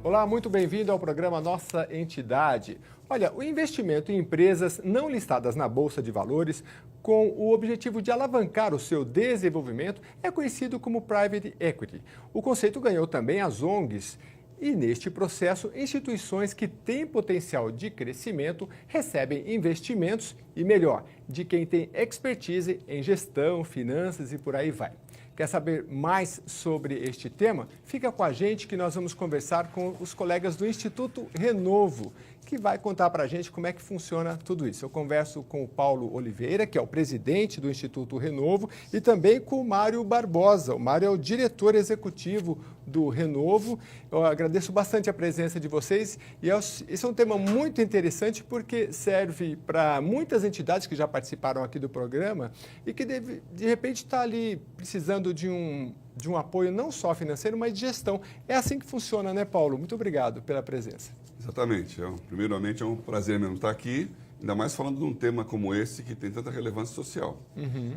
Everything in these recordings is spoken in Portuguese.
Olá, muito bem-vindo ao programa Nossa Entidade. Olha, o investimento em empresas não listadas na Bolsa de Valores com o objetivo de alavancar o seu desenvolvimento é conhecido como Private Equity. O conceito ganhou também as ONGs e, neste processo, instituições que têm potencial de crescimento recebem investimentos e, melhor, de quem tem expertise em gestão, finanças e por aí vai. Quer saber mais sobre este tema? Fica com a gente que nós vamos conversar com os colegas do Instituto Renovo, que vai contar para a gente como é que funciona tudo isso. Eu converso com o Paulo Oliveira, que é o presidente do Instituto Renovo, e também com o Mário Barbosa. O Mário é o diretor executivo do Renovo. Eu agradeço bastante a presença de vocês e esse é um tema muito interessante porque serve para muitas entidades que já participaram aqui do programa e que de repente está ali precisando de um apoio não só financeiro, mas de gestão. É assim que funciona, né, Paulo? Muito obrigado pela presença. Exatamente. Primeiramente, é um prazer mesmo estar aqui, ainda mais falando de um tema como esse que tem tanta relevância social.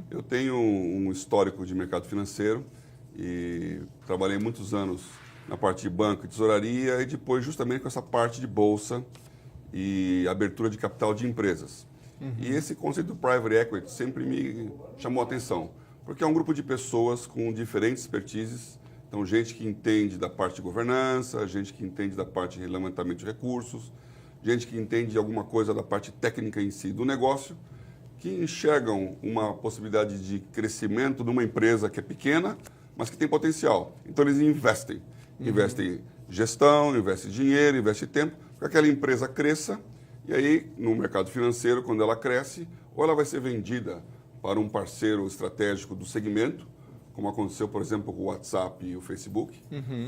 Eu tenho um histórico de mercado financeiro e trabalhei muitos anos na parte de banco e tesouraria e depois justamente com essa parte de bolsa e abertura de capital de empresas. E esse conceito do Private Equity sempre me chamou a atenção, porque é um grupo de pessoas com diferentes expertises. Então, gente que entende da parte de governança, gente que entende da parte de regulamento de recursos, gente que entende alguma coisa da parte técnica em si do negócio, que enxergam uma possibilidade de crescimento de uma empresa que é pequena, mas que tem potencial. Então, eles investem. Investem em gestão, investem dinheiro, investem tempo, para que aquela empresa cresça. E aí, no mercado financeiro, quando ela cresce, ou ela vai ser vendida para um parceiro estratégico do segmento, como aconteceu, por exemplo, com o WhatsApp e o Facebook,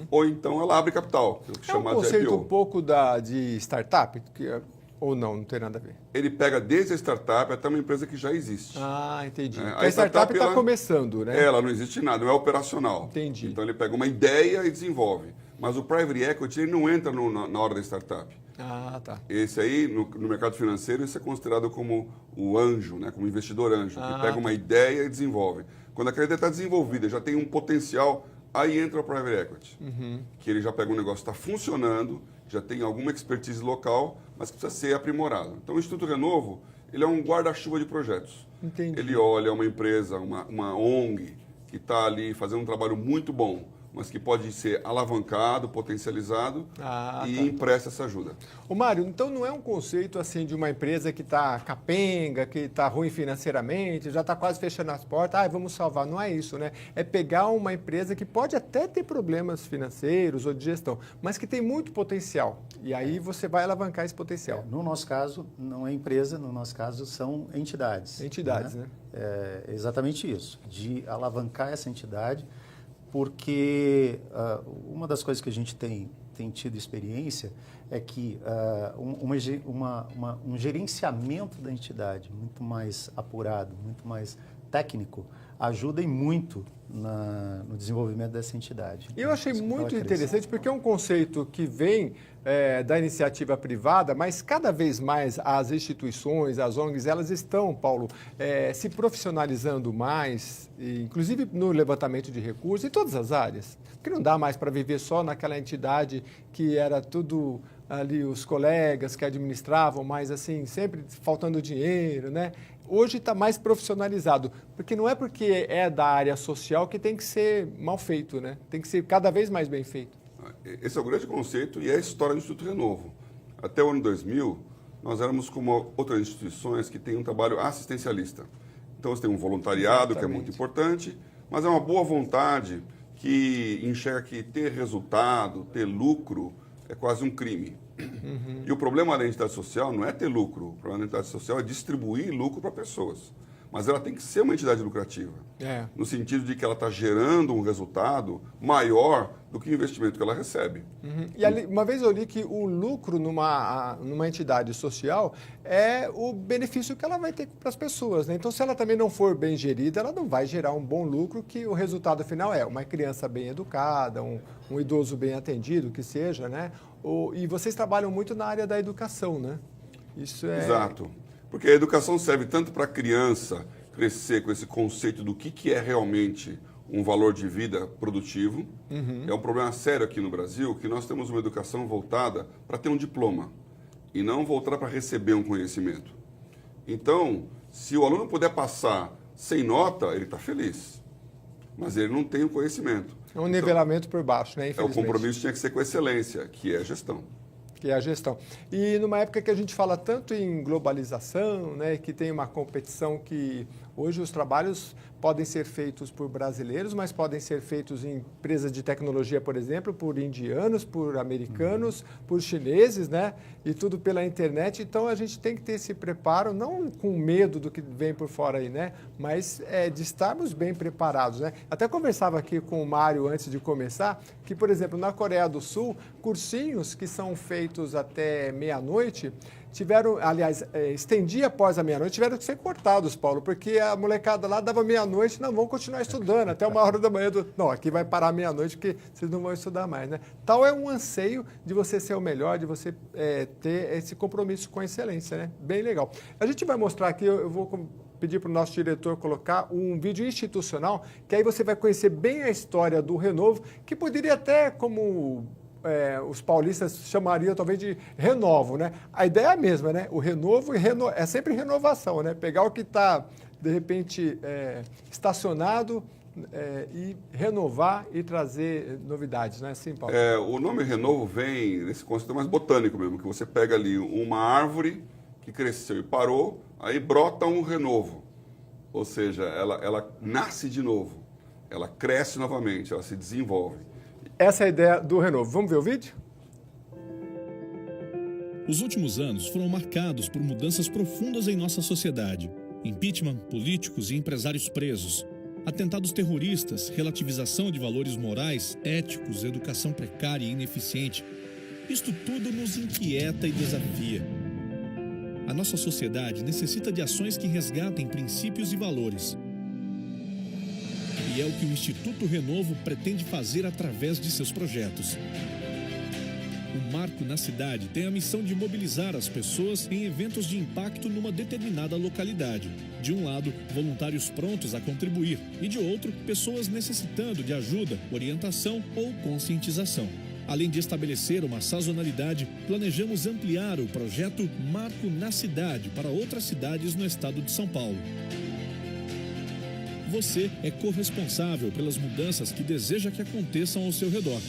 ou então ela abre capital, que é um conceito um pouco de startup, ou não tem nada a ver? Ele pega desde a startup até uma empresa que já existe. Ah, entendi. A startup está começando, né? Ela não existe nada, não é operacional. Entendi. Então ele pega uma ideia e desenvolve. Mas o Private Equity ele não entra na hora da startup. Ah, tá. Esse aí, no mercado financeiro, isso é considerado como o anjo, né? Como investidor anjo, que pega uma ideia e desenvolve. Quando aquela ideia está desenvolvida, já tem um potencial, aí entra o Private Equity. Que ele já pega um negócio que está funcionando, já tem alguma expertise local, mas que precisa ser aprimorado. Então, o Instituto Renovo, ele é um guarda-chuva de projetos. Entendi. Ele olha uma empresa, uma ONG, que está ali fazendo um trabalho muito bom, mas que pode ser alavancado, potencializado e empresta essa ajuda. Ô Mário, então não é um conceito assim de uma empresa que está capenga, que está ruim financeiramente, já está quase fechando as portas, vamos salvar. Não é isso, né? É pegar uma empresa que pode até ter problemas financeiros ou de gestão, mas que tem muito potencial. E aí você vai alavancar esse potencial. No nosso caso, não é empresa, no nosso caso são entidades. Entidades, né? É exatamente isso, de alavancar essa entidade, porque uma das coisas que a gente tem tido experiência é que um gerenciamento da entidade muito mais apurado, muito mais técnico, ajuda e muito no desenvolvimento dessa entidade. Eu achei muito interessante porque é um conceito que vem da iniciativa privada, mas cada vez mais as instituições, as ONGs, elas estão, Paulo, se profissionalizando mais, inclusive no levantamento de recursos, em todas as áreas. Porque não dá mais para viver só naquela entidade que era tudo ali os colegas que administravam, mas assim, sempre faltando dinheiro, né? Hoje está mais profissionalizado, porque não é porque é da área social que tem que ser mal feito, né? Tem que ser cada vez mais bem feito. Esse é o grande conceito e é a história do Instituto Renovo. Até o ano 2000, nós éramos como outras instituições que têm um trabalho assistencialista. Então, você tem um voluntariado, que é muito importante, mas é uma boa vontade que enxerga que ter resultado, ter lucro, é quase um crime. E o problema da entidade social não é ter lucro, o problema da entidade social é distribuir lucro para pessoas. Mas ela tem que ser uma entidade lucrativa, no sentido de que ela está gerando um resultado maior do que o investimento que ela recebe. E ali, uma vez eu li que o lucro numa entidade social é o benefício que ela vai ter para as pessoas, né? Então, se ela também não for bem gerida, ela não vai gerar um bom lucro, que o resultado final é uma criança bem educada, um idoso bem atendido, que seja, né? E vocês trabalham muito na área da educação, né? Isso é... Exato. Porque a educação serve tanto para a criança crescer com esse conceito do que é realmente um valor de vida produtivo. É um problema sério aqui no Brasil que nós temos uma educação voltada para ter um diploma e não voltada para receber um conhecimento. Então, se o aluno puder passar sem nota, ele está feliz, mas ele não tem o conhecimento. É um nivelamento por baixo, né? O Infelizmente. compromisso tinha que ser com excelência, que é a gestão. Que é a gestão. E numa época que a gente fala tanto em globalização, né, que tem uma competição que hoje os trabalhos podem ser feitos por brasileiros, mas podem ser feitos em empresas de tecnologia, por exemplo, por indianos, por americanos, por chineses, né? E tudo pela internet. Então a gente tem que ter esse preparo, não com medo do que vem por fora aí, né? Mas de estarmos bem preparados, né? Até conversava aqui com o Mário antes de começar, que, por exemplo, na Coreia do Sul, cursinhos que são feitos até meia-noite, tiveram, aliás, estendia após a meia-noite, tiveram que ser cortados, Paulo, porque a molecada lá dava meia-noite, não, vão continuar estudando até 1h da manhã. Não, aqui vai parar meia-noite porque vocês não vão estudar mais, né? Tal é um anseio de você ser o melhor, de você ter esse compromisso com a excelência, né? Bem legal. A gente vai mostrar aqui, eu vou pedir para o nosso diretor colocar um vídeo institucional, que aí você vai conhecer bem a história do Renovo, que poderia até, como os paulistas chamariam talvez de renovo, né? A ideia é a mesma, né? O renovo é sempre renovação, né? Pegar o que está, de repente, estacionado e renovar e trazer novidades, não é assim, Paulo? O nome renovo vem nesse conceito mais botânico mesmo, que você pega ali uma árvore que cresceu e parou, aí brota um renovo. Ou seja, ela nasce de novo, ela cresce novamente, ela se desenvolve. Essa é a ideia do Renovo. Vamos ver o vídeo? Os últimos anos foram marcados por mudanças profundas em nossa sociedade. Impeachment, políticos e empresários presos. Atentados terroristas, relativização de valores morais, éticos, educação precária e ineficiente. Isto tudo nos inquieta e desafia. A nossa sociedade necessita de ações que resgatem princípios e valores. E é o que o Instituto Renovo pretende fazer através de seus projetos. O Marco na Cidade tem a missão de mobilizar as pessoas em eventos de impacto numa determinada localidade. De um lado, voluntários prontos a contribuir, e de outro, pessoas necessitando de ajuda, orientação ou conscientização. Além de estabelecer uma sazonalidade, planejamos ampliar o projeto Marco na Cidade para outras cidades no estado de São Paulo. Você é corresponsável pelas mudanças que deseja que aconteçam ao seu redor.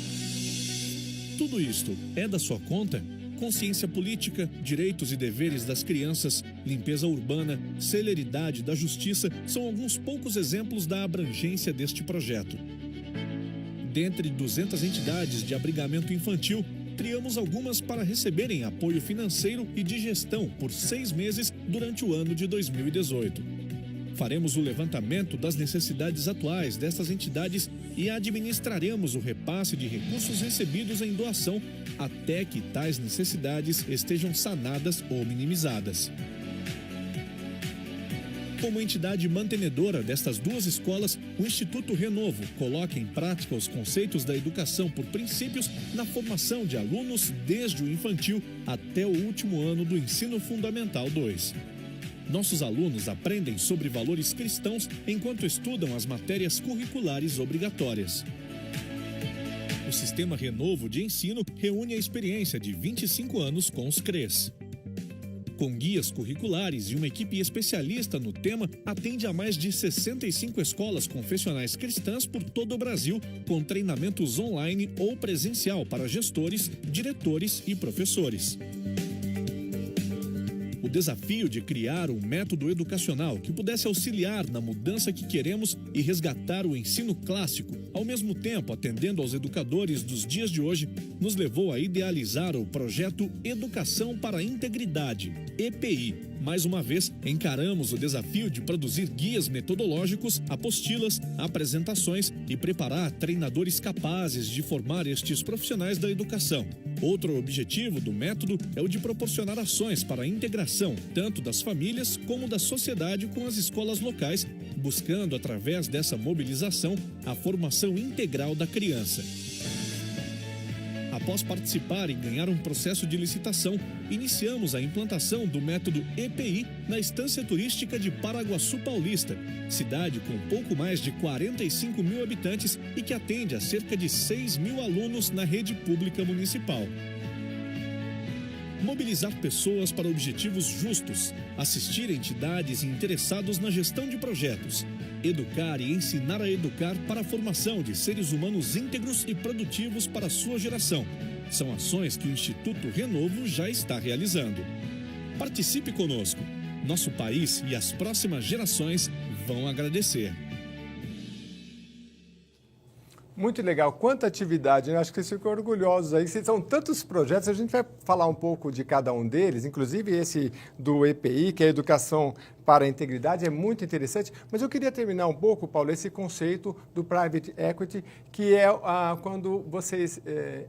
Tudo isto é da sua conta? Consciência política, direitos e deveres das crianças, limpeza urbana, celeridade da justiça são alguns poucos exemplos da abrangência deste projeto. Dentre 200 entidades de abrigamento infantil, triamos algumas para receberem apoio financeiro e de gestão por 6 meses durante o ano de 2018. Faremos o levantamento das necessidades atuais dessas entidades e administraremos o repasse de recursos recebidos em doação até que tais necessidades estejam sanadas ou minimizadas. Como entidade mantenedora destas duas escolas, o Instituto Renovo coloca em prática os conceitos da educação por princípios na formação de alunos desde o infantil até o último ano do Ensino Fundamental 2. Nossos alunos aprendem sobre valores cristãos enquanto estudam as matérias curriculares obrigatórias. O Sistema Renovo de Ensino reúne a experiência de 25 anos com os CREs. Com guias curriculares e uma equipe especialista no tema, atende a mais de 65 escolas confessionais cristãs por todo o Brasil, com treinamentos online ou presencial para gestores, diretores e professores. O desafio de criar um método educacional que pudesse auxiliar na mudança que queremos e resgatar o ensino clássico, ao mesmo tempo atendendo aos educadores dos dias de hoje, nos levou a idealizar o projeto Educação para a Integridade, EPI. Mais uma vez, encaramos o desafio de produzir guias metodológicos, apostilas, apresentações e preparar treinadores capazes de formar estes profissionais da educação. Outro objetivo do método é o de proporcionar ações para a integração, tanto das famílias como da sociedade com as escolas locais, buscando, através dessa mobilização, a formação integral da criança. A Após participar e ganhar um processo de licitação, iniciamos a implantação do método EPI na Estância Turística de Paraguaçu Paulista, cidade com pouco mais de 45 mil habitantes e que atende a cerca de 6 mil alunos na rede pública municipal. Mobilizar pessoas para objetivos justos, assistir entidades interessados na gestão de projetos, educar e ensinar a educar para a formação de seres humanos íntegros e produtivos para a sua geração. São ações que o Instituto Renovo já está realizando. Participe conosco. Nosso país e as próximas gerações vão agradecer. Muito legal, quanta atividade, né? Acho que vocês ficam orgulhosos aí. São tantos projetos, a gente vai falar um pouco de cada um deles, inclusive esse do EPI, que é a Educação para a Integridade, é muito interessante. Mas eu queria terminar um pouco, Paulo, esse conceito do Private Equity, que é quando vocês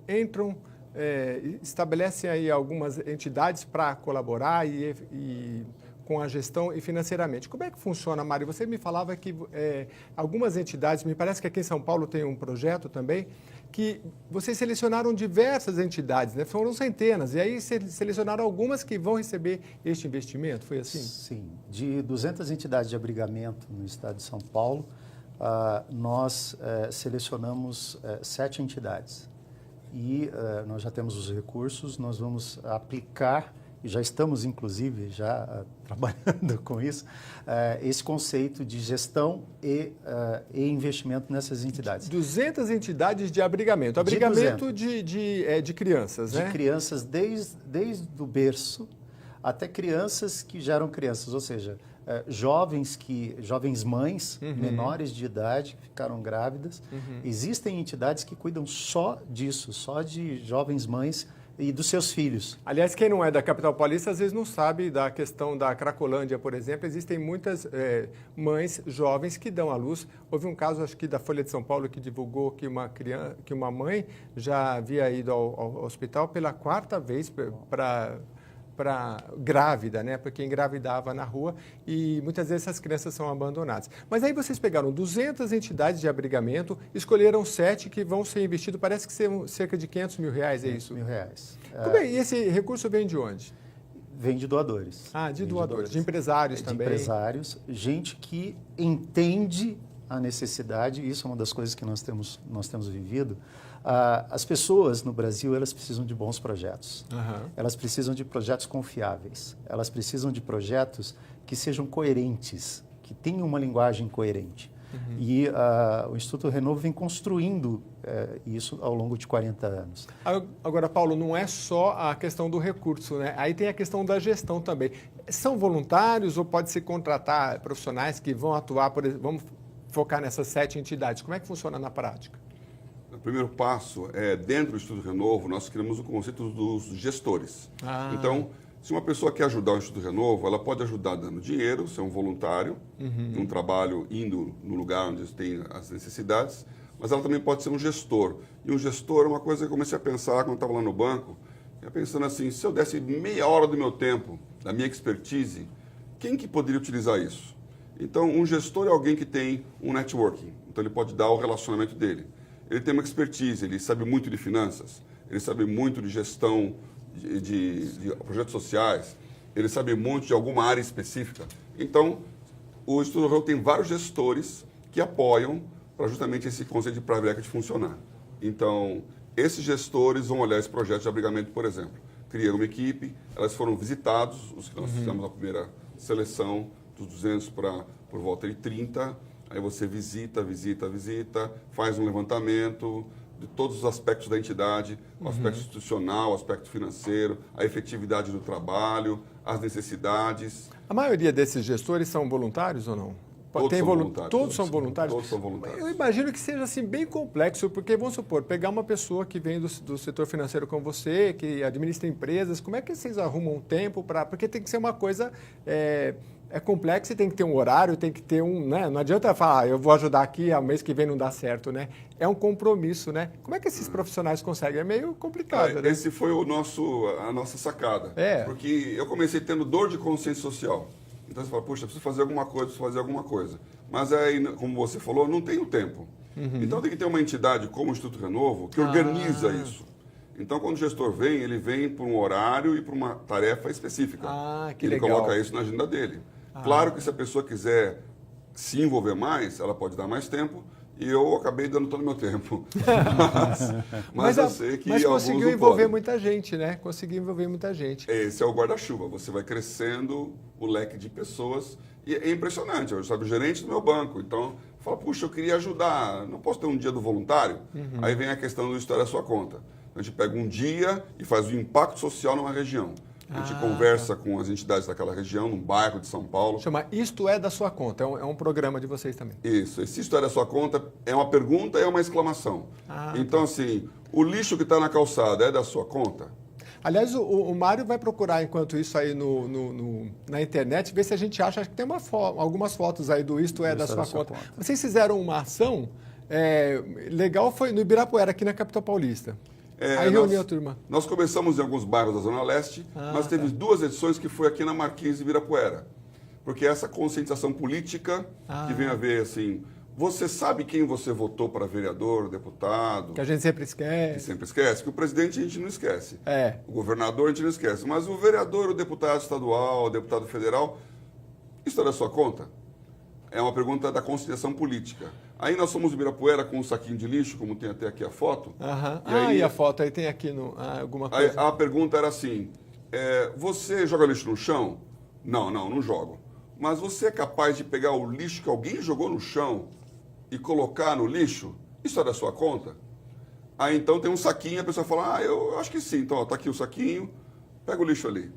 entram, estabelecem aí algumas entidades para colaborar e com a gestão e financeiramente. Como é que funciona, Mário? Você me falava que algumas entidades, me parece que aqui em São Paulo tem um projeto também, que vocês selecionaram diversas entidades, né? Foram centenas, e aí selecionaram algumas que vão receber este investimento, foi assim? Sim, de 200 entidades de abrigamento no estado de São Paulo, nós selecionamos 7 entidades. E nós já temos os recursos, nós vamos aplicar, e já estamos, inclusive, trabalhando com isso, esse conceito de gestão e investimento nessas entidades. 200 entidades de abrigamento. Abrigamento de crianças, né? De crianças desde o berço até crianças que já eram crianças, ou seja, jovens mães, menores de idade, que ficaram grávidas. Existem entidades que cuidam só disso, só de jovens mães e dos seus filhos. Aliás, quem não é da capital paulista, às vezes não sabe da questão da Cracolândia, por exemplo. Existem muitas mães jovens que dão à luz. Houve um caso, acho que da Folha de São Paulo, que divulgou que uma mãe já havia ido ao hospital pela 4ª vez para grávida, né? Porque engravidava na rua e muitas vezes essas crianças são abandonadas. Mas aí vocês pegaram 200 entidades de abrigamento, escolheram 7 que vão ser investidos, parece que são cerca de R$500 mil, é isso? R$500 mil. Como é? E esse recurso vem de onde? Vem de doadores. De doadores, de empresários também. De empresários, gente que entende a necessidade, isso é uma das coisas que nós temos vivido. As pessoas no Brasil, elas precisam de bons projetos. Elas precisam de projetos confiáveis. Elas precisam de projetos que sejam coerentes, que tenham uma linguagem coerente. E o Instituto Renovo vem construindo isso ao longo de 40 anos. Agora, Paulo, não é só a questão do recurso, né? Aí tem a questão da gestão também. São voluntários ou pode-se contratar profissionais que vão atuar, por exemplo, vamos focar nessas 7 entidades? Como é que funciona na prática? O primeiro passo é, dentro do Instituto Renovo, nós criamos o conceito dos gestores. Então, se uma pessoa quer ajudar o Instituto Renovo, ela pode ajudar dando dinheiro, ser um voluntário, num trabalho indo no lugar onde tem as necessidades, mas ela também pode ser um gestor. E um gestor é uma coisa que eu comecei a pensar quando estava lá no banco, pensando assim, se eu desse meia hora do meu tempo, da minha expertise, quem que poderia utilizar isso? Então, um gestor é alguém que tem um networking, então ele pode dar o relacionamento dele. Ele tem uma expertise, ele sabe muito de finanças, ele sabe muito de gestão de projetos sociais, ele sabe muito de alguma área específica. Então, o Instituto Renovo tem vários gestores que apoiam para justamente esse conceito de private equity funcionar. Então, esses gestores vão olhar esse projeto de abrigamento, por exemplo. Criaram uma equipe, elas foram visitados, os que nós fizemos a primeira seleção, dos 200 para por volta de 30, aí você visita, faz um levantamento de todos os aspectos da entidade, o aspecto institucional, o aspecto financeiro, a efetividade do trabalho, as necessidades. A maioria desses gestores são voluntários ou não? Todos são voluntários. Todos são voluntários? Todos são voluntários. Eu imagino que seja assim bem complexo, porque, vamos supor, pegar uma pessoa que vem do setor financeiro como você, que administra empresas, como é que vocês arrumam tempo para... Porque tem que ser uma coisa... É complexo e tem que ter um horário, tem que ter um... Né? Não adianta falar, eu vou ajudar aqui, ao mês que vem não dá certo, né? É um compromisso, né? Como é que esses profissionais conseguem? É meio complicado, né? Esse foi a nossa sacada. Porque eu comecei tendo dor de consciência social. Então você fala, puxa, preciso fazer alguma coisa. Mas aí, como você falou, não tem o tempo. Então tem que ter uma entidade como o Instituto Renovo que organiza isso. Então, quando o gestor vem, ele vem por um horário e por uma tarefa específica. Que ele legal. coloca isso na agenda dele. Claro que se a pessoa quiser se envolver mais, ela pode dar mais tempo, e eu acabei dando todo o meu tempo. mas eu sei que mas alguns conseguiu não envolver podem. muita gente, né? Conseguiu envolver muita gente. Esse é o guarda-chuva. Você vai crescendo o leque de pessoas. E é impressionante. Eu sou o gerente do meu banco. Então, fala, puxa, eu queria ajudar. Não posso ter um dia do voluntário? Aí vem a questão do História à Sua Conta. A gente pega um dia e faz o impacto social numa região. A gente conversa com as entidades daquela região, num bairro de São Paulo. Chama Isto é da Sua Conta. É um programa de vocês também. Isso. Esse História à Sua Conta é uma pergunta e é uma exclamação. Então, assim, o lixo que está na calçada é da sua conta? Aliás, o Mário vai procurar, enquanto isso aí na internet, ver se a gente acha que tem algumas fotos aí do Isto é da Sua Conta. Vocês fizeram uma ação legal, foi no Ibirapuera, aqui na capital paulista. Aí reuniu a turma. Nós começamos em alguns bairros da Zona Leste, mas teve 2 edições que foi aqui na Marquise Ibirapuera. Porque essa conscientização política que vem a ver, assim, você sabe quem você votou para vereador, deputado? Que a gente sempre Que esquece. sempre esquece, que o presidente a gente não esquece. É. O governador a gente não esquece. Mas o vereador, o deputado estadual, o deputado federal, isso é da sua conta? É uma pergunta da conscientização política. Aí nós fomos em Ibirapuera com um saquinho de lixo, como tem até aqui a foto. E a foto aí tem aqui alguma coisa? A pergunta era assim, você joga lixo no chão? Não jogo. Mas você é capaz de pegar o lixo que alguém jogou no chão e colocar no lixo? Isso é da sua conta? Aí então tem um saquinho, a pessoa fala, eu acho que sim. Então, está aqui o saquinho, pega o lixo ali.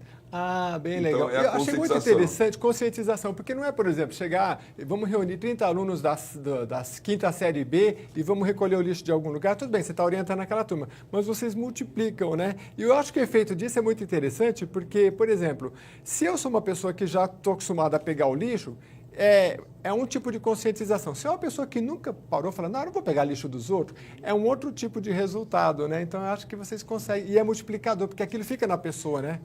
Bem Então, legal. é a Eu achei muito conscientização. interessante conscientização, porque não é, por exemplo, chegar, vamos reunir 30 alunos das quinta série B e vamos recolher o lixo de algum lugar. Tudo bem, você está orientando aquela turma, mas vocês multiplicam, né? E eu acho que o efeito disso é muito interessante, porque, por exemplo, se eu sou uma pessoa que já estou acostumada a pegar o lixo, é um tipo de conscientização. Se é uma pessoa que nunca parou falando, não vou pegar lixo dos outros, é um outro tipo de resultado, né? Então, eu acho que vocês conseguem. E é multiplicador, porque aquilo fica na pessoa, né?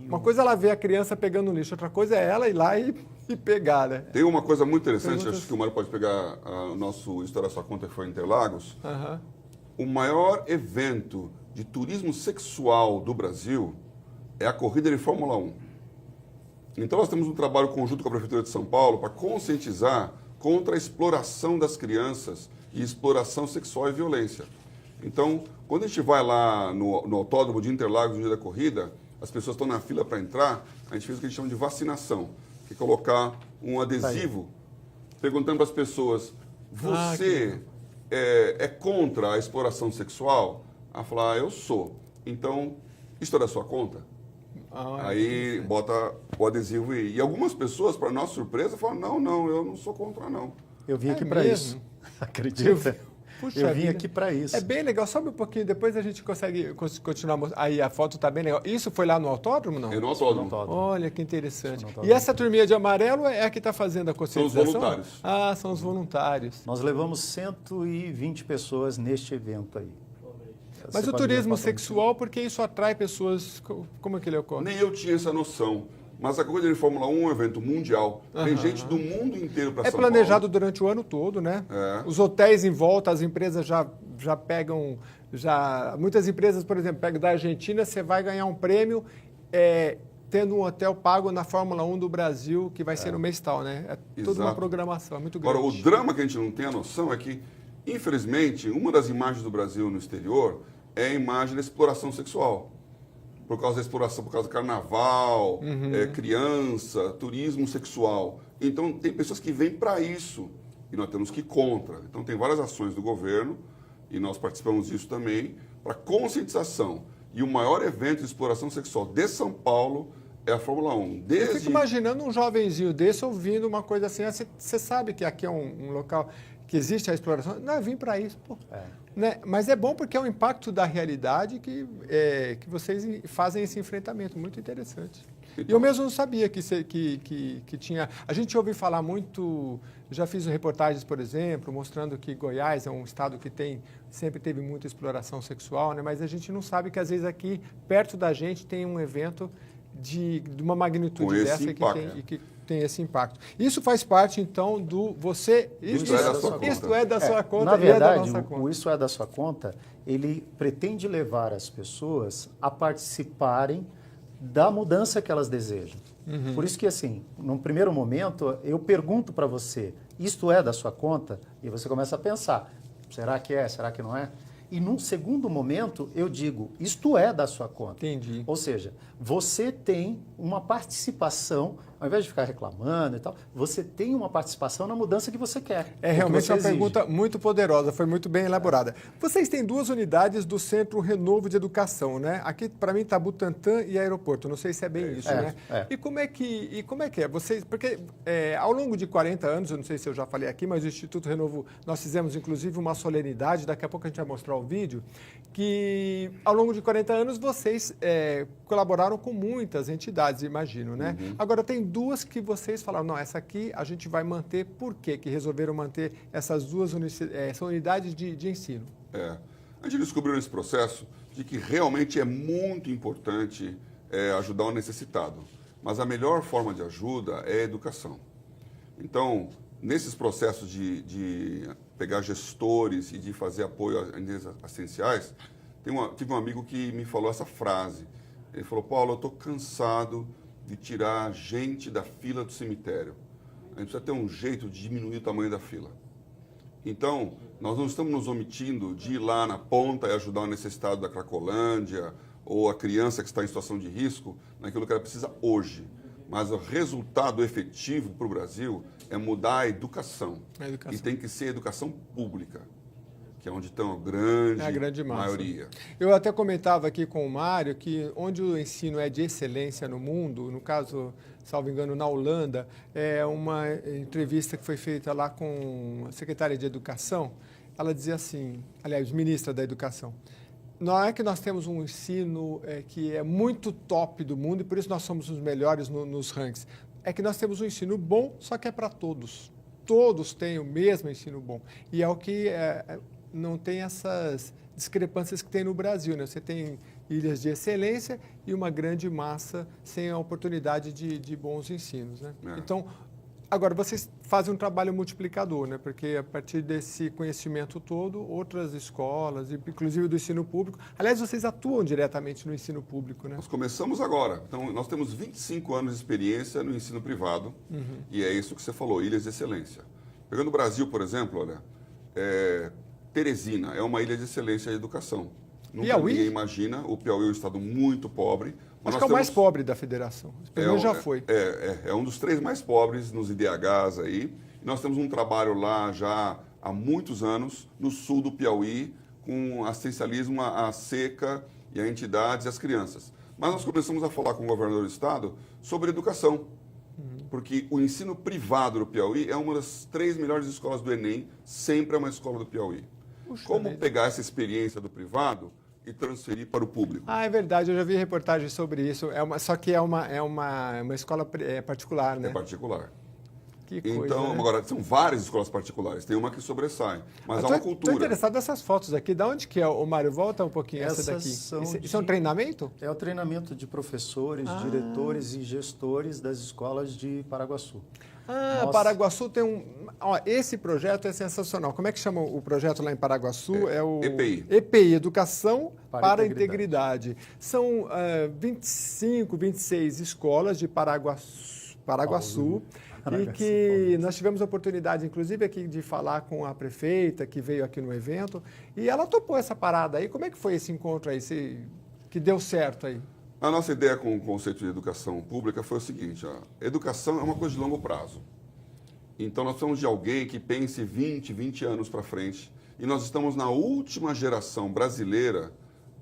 Uma coisa é ela ver a criança pegando lixo, outra coisa é ela ir lá e pegar, né? Tem uma coisa muito interessante, acho que o Mário pode pegar o nosso História à Sua Conta, que foi em Interlagos. O maior evento de turismo sexual do Brasil é a corrida de Fórmula 1. Então, nós temos um trabalho conjunto com a Prefeitura de São Paulo para conscientizar contra a exploração das crianças e exploração sexual e violência. Então, quando a gente vai lá no autódromo de Interlagos no dia da corrida, as pessoas estão na fila para entrar, a gente fez o que a gente chama de vacinação, que é colocar um adesivo perguntando para as pessoas, você é contra a exploração sexual? Ela fala, eu sou. Então, isso é da sua conta? Aí bota o adesivo e algumas pessoas, para nossa surpresa, falam, não, eu não sou contra, não. Eu vim aqui para isso. Acredita? Eu vim aqui para isso. É bem legal. Sobe um pouquinho, depois a gente consegue continuar. Aí a foto está bem legal. Isso foi lá no autódromo, não? É no autódromo. Olha, que interessante. E essa turminha de amarelo é a que está fazendo a conscientização? São os voluntários. São os voluntários. Nós levamos 120 pessoas neste evento aí. Mas o turismo sexual, porque isso atrai pessoas, como é que ele ocorre? Nem eu tinha essa noção. Mas a corrida de Fórmula 1 é um evento mundial. Tem gente do mundo inteiro para São Paulo. É planejado durante o ano todo, né? Os hotéis em volta, as empresas já pegam... Muitas empresas, por exemplo, pegam da Argentina, você vai ganhar um prêmio tendo um hotel pago na Fórmula 1 do Brasil, que vai ser no mês tal, né? É toda uma programação, é muito grande. Agora, o drama que a gente não tem a noção é que, infelizmente, uma das imagens do Brasil no exterior é a imagem da exploração sexual. Por causa da exploração, por causa do carnaval, criança, turismo sexual. Então, tem pessoas que vêm para isso e nós temos que ir contra. Então, tem várias ações do governo, e nós participamos disso também, para conscientização. E o maior evento de exploração sexual de São Paulo é a Fórmula 1. Eu fico imaginando um jovenzinho desse ouvindo uma coisa assim, você sabe que aqui é um local que existe a exploração. Não, eu vim para isso, pô. Né? Mas é bom porque é um impacto da realidade que vocês fazem esse enfrentamento. Muito interessante. Então, e eu mesmo não sabia que tinha... A gente ouve falar muito... Já fiz reportagens, por exemplo, mostrando que Goiás é um estado que sempre teve muita exploração sexual, né? Mas a gente não sabe que, às vezes, aqui, perto da gente, tem um evento de uma magnitude Com esse dessa impacto. que tem esse impacto. Isso faz parte, então, do você... Isto é da sua conta. Isto é da sua conta Na e é da verdade, nossa conta. o Isso é da sua conta, ele pretende levar as pessoas a participarem da mudança que elas desejam. Por isso que, assim, num primeiro momento, eu pergunto para você, isto é da sua conta? E você começa a pensar, será que é, será que não é? E num segundo momento, eu digo, isto é da sua conta. Entendi. Ou seja, você tem uma participação, ao invés de ficar reclamando e tal, você tem uma participação na mudança que você quer. É o que realmente você uma exige. pergunta muito poderosa, foi muito bem elaborada. Vocês têm 2 unidades do Centro Renovo de Educação, né? Aqui, para mim, está Butantã e Aeroporto. Não sei se é bem isso, né? E como é que é? Vocês, porque ao longo de 40 anos, eu não sei se eu já falei aqui, mas o Instituto Renovo, nós fizemos, inclusive, uma solenidade, daqui a pouco a gente vai mostrar o vídeo, que ao longo de 40 anos vocês colaboraram com muitas entidades, imagino, né? Agora, tem 2 que vocês falaram, não, essa aqui a gente vai manter. Por quê que resolveram manter essas 2 unidades de ensino? A gente descobriu nesse processo de que realmente é muito importante ajudar o necessitado, mas a melhor forma de ajuda é a educação. Então, nesses processos de pegar gestores e de fazer apoio a entes assistenciais, tive um amigo que me falou essa frase. Ele falou, Paulo, eu estou cansado de tirar gente da fila do cemitério. A gente precisa ter um jeito de diminuir o tamanho da fila. Então, nós não estamos nos omitindo de ir lá na ponta e ajudar o necessitado da Cracolândia ou a criança que está em situação de risco naquilo que ela precisa hoje. Mas o resultado efetivo para o Brasil é mudar a educação. E tem que ser a educação pública, que é onde estão a grande maioria. Eu até comentava aqui com o Mário que onde o ensino é de excelência no mundo, no caso, salvo engano, na Holanda, é uma entrevista que foi feita lá com a secretária de Educação, ela dizia assim, aliás, ministra da Educação, não é que nós temos um ensino que é muito top do mundo e por isso nós somos os melhores nos rankings. É que nós temos um ensino bom, só que é para todos. Todos têm o mesmo ensino bom. E é o que não tem essas discrepâncias que tem no Brasil, né? Você tem ilhas de excelência e uma grande massa sem a oportunidade de bons ensinos, né? Então, agora, vocês fazem um trabalho multiplicador, né? Porque a partir desse conhecimento todo, outras escolas, inclusive do ensino público, aliás, vocês atuam diretamente no ensino público, né? Nós começamos agora. Então, nós temos 25 anos de experiência no ensino privado e é isso que você falou, ilhas de excelência. Pegando o Brasil, por exemplo, olha, Teresina é uma ilha de excelência de educação. Nunca ninguém imagina, o Piauí é um estado muito pobre. Acho que é o mais pobre da federação. Pelo menos já foi. É um dos 3 mais pobres nos IDHs aí. Nós temos um trabalho lá já há muitos anos, no sul do Piauí, com assistencialismo à seca e a entidades e às crianças. Mas nós começamos a falar com o governador do estado sobre educação. Porque o ensino privado do Piauí é uma das 3 melhores escolas do Enem, sempre é uma escola do Piauí. Como pegar essa experiência do privado e transferir para o público? É verdade, eu já vi reportagens sobre isso. Só que é uma escola particular, né? É particular. Que coisa, então, né? agora, são várias escolas particulares, tem uma que sobressai, mas há uma cultura. Estou interessado nessas fotos aqui. Da onde que é, o Mário? Volta um pouquinho essa daqui. Isso é um treinamento? É o treinamento de professores, diretores e gestores das escolas de Paraguaçu. Paraguaçu tem esse projeto é sensacional. Como é que chama o projeto lá em Paraguaçu? É o EPI, Educação para a Integridade. São 25, 26 escolas de Paraguaçu. E que nós tivemos a oportunidade, inclusive, aqui de falar com a prefeita, que veio aqui no evento, e ela topou essa parada aí. Como é que foi esse encontro aí, que deu certo aí? A nossa ideia com o conceito de educação pública foi o seguinte, educação é uma coisa de longo prazo. Então, nós precisamos de alguém que pense 20 anos para frente, e nós estamos na última geração brasileira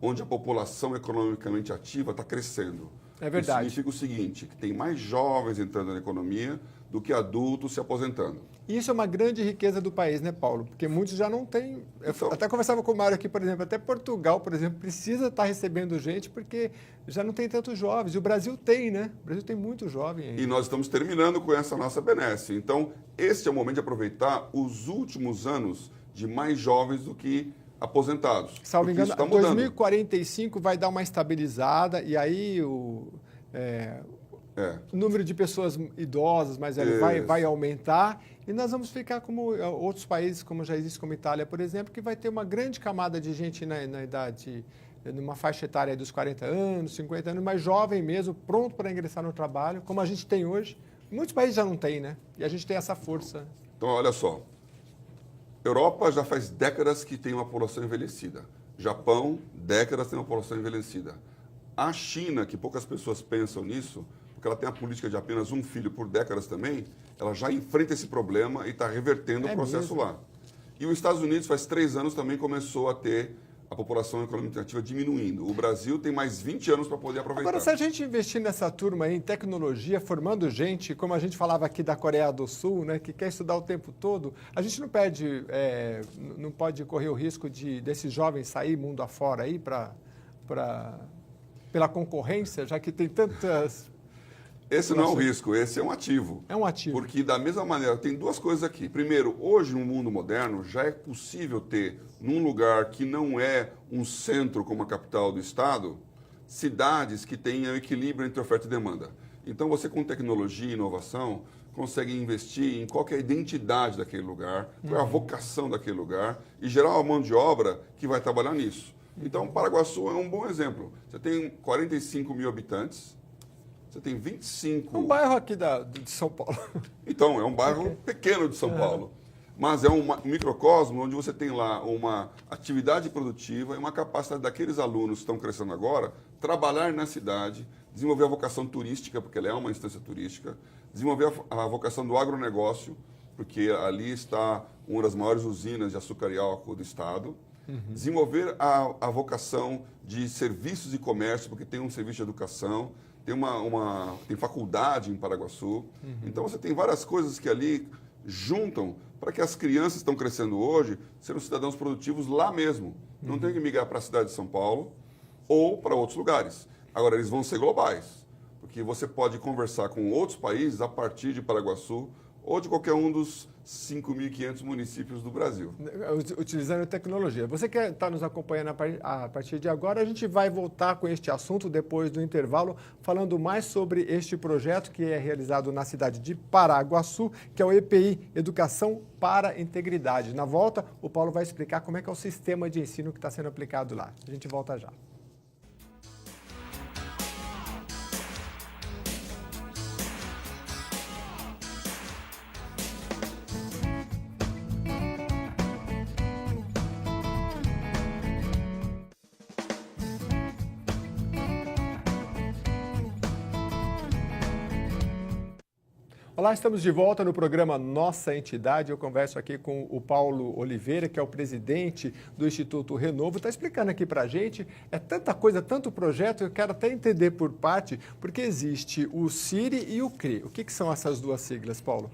onde a população economicamente ativa está crescendo. É verdade. Isso significa o seguinte, que tem mais jovens entrando na economia do que adultos se aposentando. E isso é uma grande riqueza do país, né, Paulo? Porque muitos já não têm... Eu até conversava com o Mário aqui, por exemplo, até Portugal, por exemplo, precisa estar recebendo gente porque já não tem tantos jovens. E o Brasil tem, né? O Brasil tem muito jovem ainda. E nós estamos terminando com essa nossa benesse. Então, este é o momento de aproveitar os últimos anos de mais jovens do que aposentados. Salvo engano, 2045 vai dar uma estabilizada e aí O número de pessoas idosas, mais velhas, vai aumentar e nós vamos ficar como outros países, como já existe, como Itália, por exemplo, que vai ter uma grande camada de gente na idade, numa faixa etária dos 40 anos, 50 anos, mais jovem mesmo, pronto para ingressar no trabalho, como a gente tem hoje. Muitos países já não têm, né? E a gente tem essa força. Então, olha só. Europa já faz décadas que tem uma população envelhecida. Japão, décadas tem uma população envelhecida. A China, que poucas pessoas pensam nisso, porque ela tem a política de apenas um filho por décadas também, ela já enfrenta esse problema e está revertendo o processo lá. E os Estados Unidos, faz 3 anos, também começou a ter a população econômica ativa diminuindo. O Brasil tem mais 20 anos para poder aproveitar. Agora, se a gente investir nessa turma aí, em tecnologia, formando gente, como a gente falava aqui da Coreia do Sul, né, que quer estudar o tempo todo, a gente não não pode correr o risco desses jovens sair mundo afora aí pela concorrência, já que tem tantas... Esse não é um risco, esse é um ativo. É um ativo. Porque, da mesma maneira, tem 2 coisas aqui. Primeiro, hoje, no mundo moderno, já é possível ter, num lugar que não é um centro como a capital do Estado, cidades que tenham equilíbrio entre oferta e demanda. Então, você, com tecnologia e inovação, consegue investir em qual que é a identidade daquele lugar, qual é a vocação daquele lugar e gerar uma mão de obra que vai trabalhar nisso. Então, Paraguaçu é um bom exemplo. Você tem 45 mil habitantes, você tem 25... Um bairro aqui de São Paulo. Então, é um bairro pequeno de São Paulo. Mas é um microcosmo onde você tem lá uma atividade produtiva e uma capacidade daqueles alunos que estão crescendo agora trabalhar na cidade, desenvolver a vocação turística, porque ela é uma instância turística, desenvolver a vocação do agronegócio, porque ali está uma das maiores usinas de açúcar e álcool do Estado, desenvolver a vocação de serviços e comércio, porque tem um serviço de educação, tem faculdade em Paraguaçu. Então, você tem várias coisas que ali juntam para que as crianças que estão crescendo hoje sejam cidadãos produtivos lá mesmo. Não tem que migrar para a cidade de São Paulo ou para outros lugares. Agora, eles vão ser globais, porque você pode conversar com outros países a partir de Paraguaçu ou de qualquer um dos 5.500 municípios do Brasil. Utilizando tecnologia. Você que está nos acompanhando a partir de agora, a gente vai voltar com este assunto depois do intervalo, falando mais sobre este projeto que é realizado na cidade de Paraguaçu, que é o EPI, Educação para a Integridade. Na volta, o Paulo vai explicar como é que é o sistema de ensino que está sendo aplicado lá. A gente volta já. Olá, estamos de volta no programa Nossa Entidade. Eu converso aqui com o Paulo Oliveira, que é o presidente do Instituto Renovo. Está explicando aqui para a gente, é tanta coisa, tanto projeto, eu quero até entender por parte, porque existe o CIRI e o CRE. O que são essas 2 siglas, Paulo?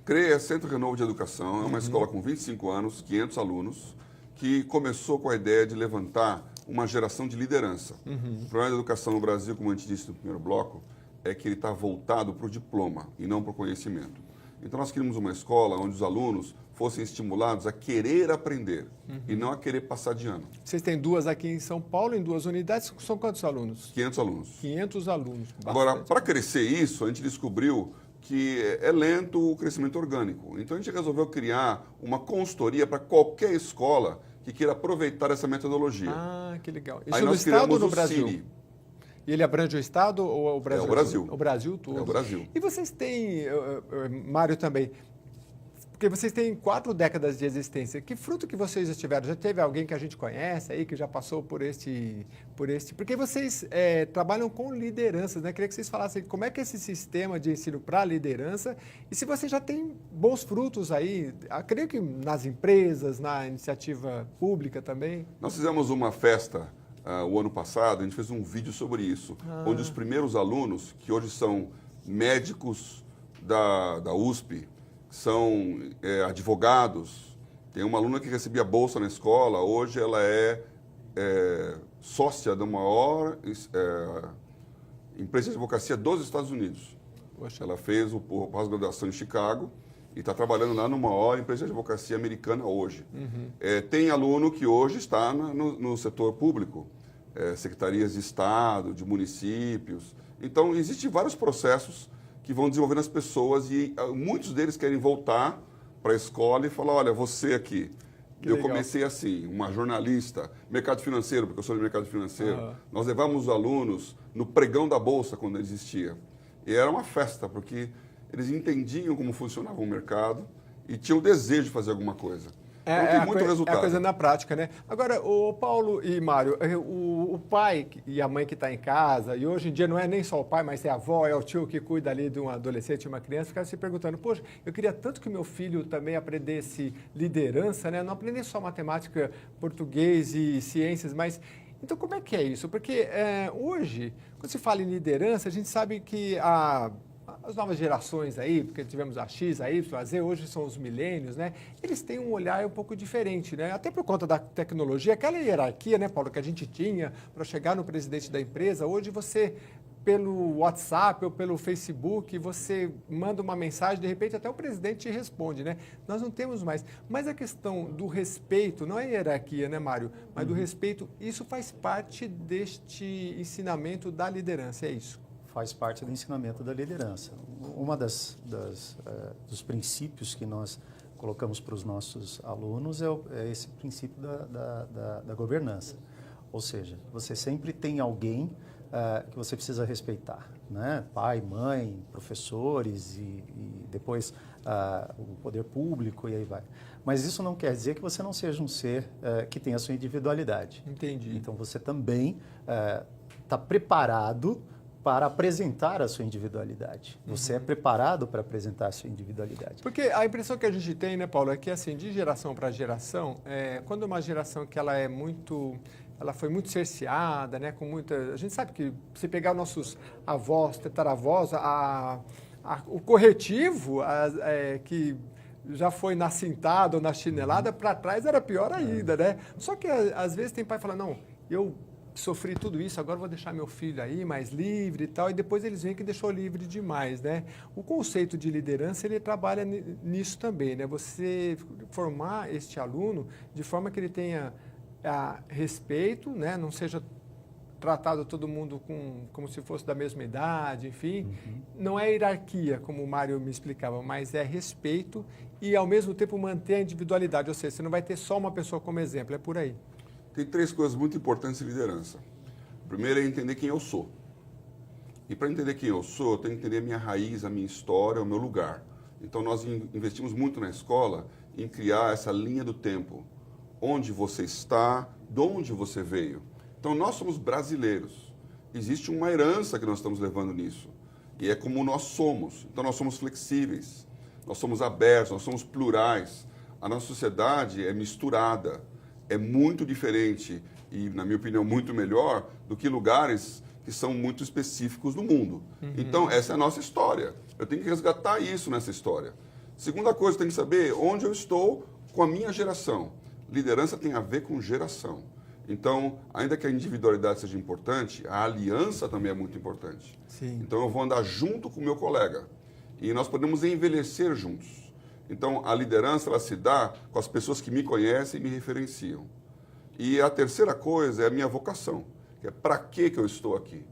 CRE é Centro Renovo de Educação, é uma escola com 25 anos, 500 alunos, que começou com a ideia de levantar uma geração de liderança. O problema da educação no Brasil, como a gente disse no primeiro bloco, é que ele está voltado para o diploma e não para o conhecimento. Então, nós queríamos uma escola onde os alunos fossem estimulados a querer aprender e não a querer passar de ano. Vocês têm 2 aqui em São Paulo, em 2 unidades. São quantos alunos? 500 alunos. 500 alunos. Bastante. Agora, para crescer isso, a gente descobriu que é lento o crescimento orgânico. Então, a gente resolveu criar uma consultoria para qualquer escola que queira aproveitar essa metodologia. Ah, que legal. Isso Aí no nós Estado ou criamos no o Brasil? CIRI. E ele abrange o Estado ou o Brasil? É o Brasil. O Brasil todo. É o Brasil. E vocês têm, Mário também, porque vocês têm 4 décadas de existência. Que fruto que vocês já tiveram? Já teve alguém que a gente conhece aí, que já passou por este... Porque vocês trabalham com lideranças, né? Queria que vocês falassem como é que é esse sistema de ensino para liderança e se você já tem bons frutos aí, creio que nas empresas, na iniciativa pública também. Nós fizemos uma festa o ano passado, a gente fez um vídeo sobre isso, onde os primeiros alunos, que hoje são médicos da USP, são advogados, tem uma aluna que recebia bolsa na escola, hoje ela é sócia da maior empresa de advocacia dos Estados Unidos. Poxa. Ela fez o pós-graduação em Chicago e está trabalhando lá numa maior empresa de advocacia americana hoje. Tem aluno que hoje está no setor público, secretarias de Estado, de municípios. Então, existem vários processos que vão desenvolvendo as pessoas e muitos deles querem voltar para a escola e falar, olha, você aqui. Que eu legal. comecei assim, uma jornalista, mercado financeiro, porque eu sou de mercado financeiro. Nós levávamos os alunos no pregão da Bolsa quando existia. E era uma festa, porque eles entendiam como funcionava o mercado e tinham o desejo de fazer alguma coisa. Então tem muito resultado. É a coisa na prática, né? Agora, o Paulo e Mário, o pai e a mãe que está em casa, e hoje em dia não é nem só o pai, mas é a avó, é o tio que cuida ali de um adolescente, uma criança, ficaram se perguntando, poxa, eu queria tanto que meu filho também aprendesse liderança, né? Não aprendesse só matemática, português e ciências, mas... Então, como é que é isso? Porque hoje, quando se fala em liderança, a gente sabe que as novas gerações aí, porque tivemos a X, a Y, a Z, hoje são os milênios, né? Eles têm um olhar um pouco diferente, né? Até por conta da tecnologia, aquela hierarquia, né, Paulo, que a gente tinha para chegar no presidente da empresa, hoje você, pelo WhatsApp ou pelo Facebook, você manda uma mensagem, de repente até o presidente te responde, né? Nós não temos mais. Mas a questão do respeito, não é hierarquia, né, Mário? Mas do respeito, isso faz parte deste ensinamento da liderança, é isso? Faz parte do ensinamento da liderança. Uma dos princípios que nós colocamos para os nossos alunos é esse princípio da governança. Ou seja, você sempre tem alguém que você precisa respeitar, né? Pai, mãe, professores e depois o poder público e aí vai. Mas isso não quer dizer que você não seja um ser que tenha a sua individualidade. Entendi. Então você também está preparado para apresentar a sua individualidade. Você é preparado para apresentar a sua individualidade. Porque a impressão que a gente tem, né, Paulo, é que assim, de geração para geração, quando uma geração que ela foi muito cerceada, né, com muita... A gente sabe que se pegar nossos avós, tataravós, o corretivo que já foi na cintada ou na chinelada, para trás era pior ainda, né? Só que às vezes tem pai que fala, não, eu sofri tudo isso, agora vou deixar meu filho aí mais livre e tal, e depois eles veem que deixou livre demais, né? O conceito de liderança, ele trabalha nisso também, né? Você formar este aluno de forma que ele tenha respeito, né? Não seja tratado todo mundo como se fosse da mesma idade, enfim. Não é hierarquia, como o Mário me explicava, mas é respeito e, ao mesmo tempo, manter a individualidade. Ou seja, você não vai ter só uma pessoa como exemplo, é por aí. Tem 3 coisas muito importantes em liderança. O primeiro é entender quem eu sou. E para entender quem eu sou, eu tenho que entender a minha raiz, a minha história, o meu lugar. Então, nós investimos muito na escola em criar essa linha do tempo. Onde você está, de onde você veio. Então, nós somos brasileiros. Existe uma herança que nós estamos levando nisso. E é como nós somos. Então, nós somos flexíveis, nós somos abertos, nós somos plurais. A nossa sociedade é misturada. É muito diferente e, na minha opinião, muito melhor do que lugares que são muito específicos no mundo. Então, essa é a nossa história. Eu tenho que resgatar isso nessa história. Segunda coisa, eu tenho que saber onde eu estou com a minha geração. Liderança tem a ver com geração. Então, ainda que a individualidade seja importante, a aliança também é muito importante. Sim. Então, eu vou andar junto com o meu colega. E nós podemos envelhecer juntos. Então, a liderança ela se dá com as pessoas que me conhecem e me referenciam. E a terceira coisa é a minha vocação, que é para que eu estou aqui?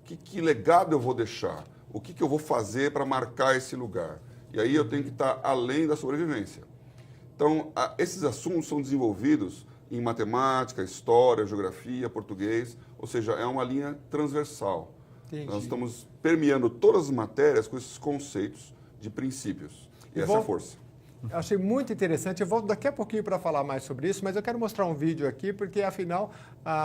Que legado eu vou deixar? O que eu vou fazer para marcar esse lugar? E aí eu tenho que estar além da sobrevivência. Então, esses assuntos são desenvolvidos em matemática, história, geografia, português, ou seja, é uma linha transversal. Entendi. Nós estamos permeando todas as matérias com esses conceitos de princípios. E essa é a força. Eu achei muito interessante. Eu volto daqui a pouquinho para falar mais sobre isso, mas eu quero mostrar um vídeo aqui, porque, afinal,